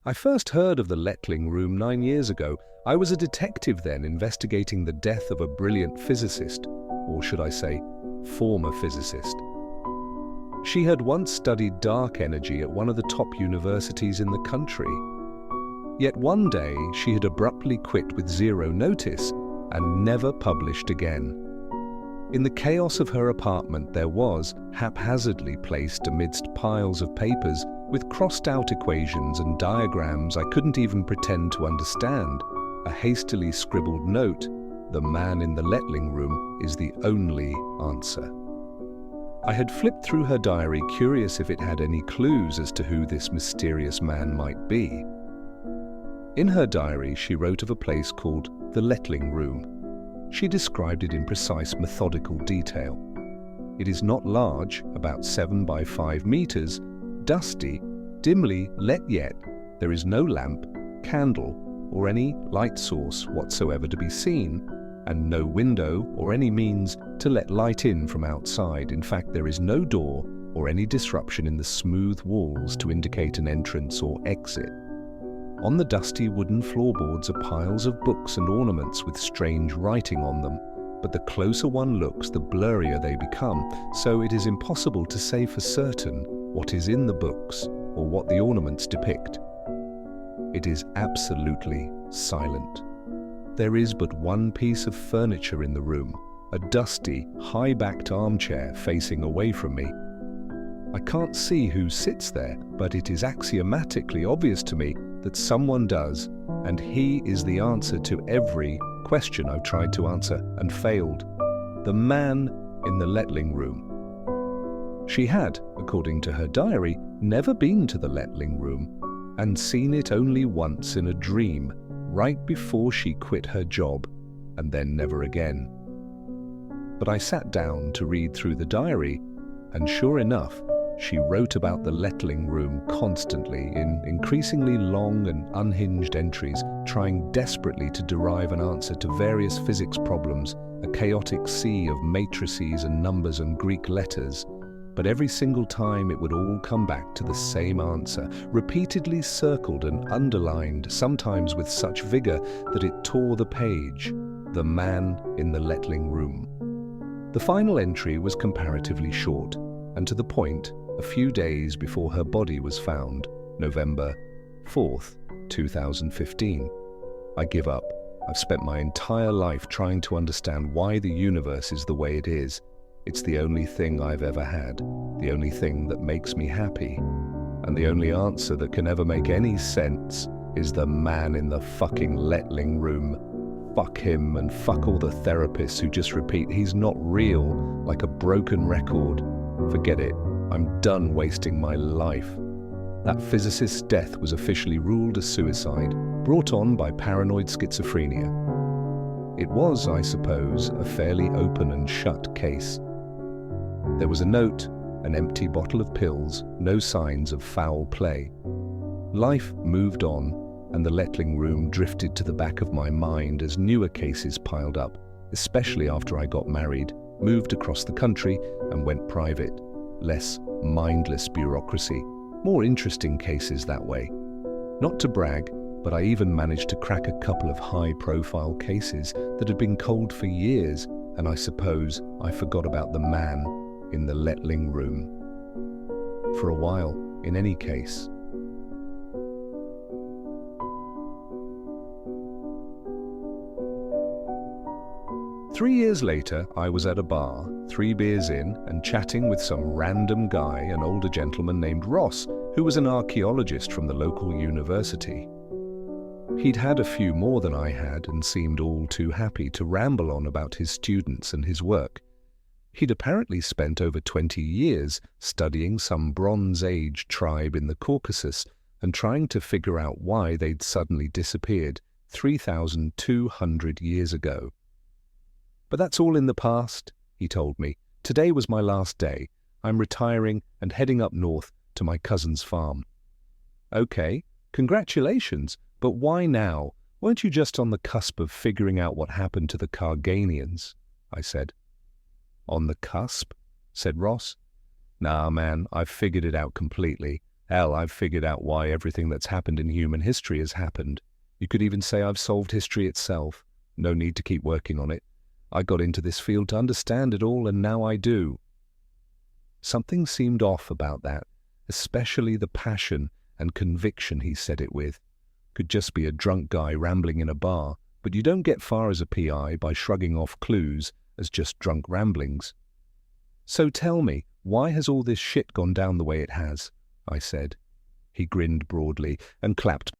I first heard of the Letling room 9 years ago. I was a detective then, investigating the death of a brilliant physicist, or should I say, former physicist. She had once studied dark energy at one of the top universities in the country. Yet one day she had abruptly quit with zero notice and never published again. In the chaos of her apartment there was, haphazardly placed amidst piles of papers with crossed-out equations and diagrams I couldn't even pretend to understand, a hastily scribbled note: "The man in the Letling room is the only answer." I had flipped through her diary, curious if it had any clues as to who this mysterious man might be. In her diary she wrote of a place called the Letling room. She described it in precise methodical detail. It is not large, about 7 by 5 meters, dusty, dimly lit, yet there is no lamp, candle, or any light source whatsoever to be seen, and no window or any means to let light in from outside. In fact, there is no door or any disruption in the smooth walls to indicate an entrance or exit. On the dusty wooden floorboards are piles of books and ornaments with strange writing on them, but the closer one looks, the blurrier they become, so it is impossible to say for certain what is in the books or what the ornaments depict. It is absolutely silent. There is but one piece of furniture in the room, a dusty, high-backed armchair facing away from me. I can't see who sits there, but it is axiomatically obvious to me that someone does, and he is the answer to every question I've tried to answer and failed. The man in the Letling room. She had, according to her diary, never been to the Letling room and seen it only once in a dream, right before she quit her job, and then never again. But I sat down to read through the diary, and sure enough, she wrote about the Letling room constantly in increasingly long and unhinged entries, trying desperately to derive an answer to various physics problems, a chaotic sea of matrices and numbers and Greek letters. But every single time it would all come back to the same answer, repeatedly circled and underlined, sometimes with such vigor that it tore the page: the man in the Letling room. The final entry was comparatively short, and to the point, a few days before her body was found, November 4th, 2015. I give up. I've spent my entire life trying to understand why the universe is the way it is. It's the only thing I've ever had, the only thing that makes me happy. And the only answer that can ever make any sense is the man in the fucking Letling room. Fuck him and fuck all the therapists who just repeat he's not real, like a broken record. Forget it. I'm done wasting my life. That physicist's death was officially ruled a suicide, brought on by paranoid schizophrenia. It was, I suppose, a fairly open and shut case. There was a note, an empty bottle of pills, no signs of foul play. Life moved on, and the Letling room drifted to the back of my mind as newer cases piled up, especially after I got married, moved across the country, and went private. Less mindless bureaucracy, more interesting cases that way. Not to brag, but I even managed to crack a couple of high-profile cases that had been cold for years, and I suppose I forgot about the man in the Letling room. For a while, in any case. Three years later, I was at a bar, 3 beers in, and chatting with some random guy, an older gentleman named Ross, who was an archaeologist from the local university. He'd had a few more than I had and seemed all too happy to ramble on about his students and his work. He'd apparently spent over 20 years studying some Bronze Age tribe in the Caucasus and trying to figure out why they'd suddenly disappeared 3,200 years ago. But that's all in the past, he told me. Today was my last day. I'm retiring and heading up north to my cousin's farm. Okay, congratulations, but why now? Weren't you just on the cusp of figuring out what happened to the Carganians? I said. On the cusp? Said Ross. Nah, man, I've figured it out completely. Hell, I've figured out why everything that's happened in human history has happened. You could even say I've solved history itself. No need to keep working on it. I got into this field to understand it all, and now I do. Something seemed off about that, especially the passion and conviction he said it with. Could just be a drunk guy rambling in a bar, but you don't get far as a PI by shrugging off clues as just drunk ramblings. So tell me, why has all this shit gone down the way it has? I said. He grinned broadly and clapped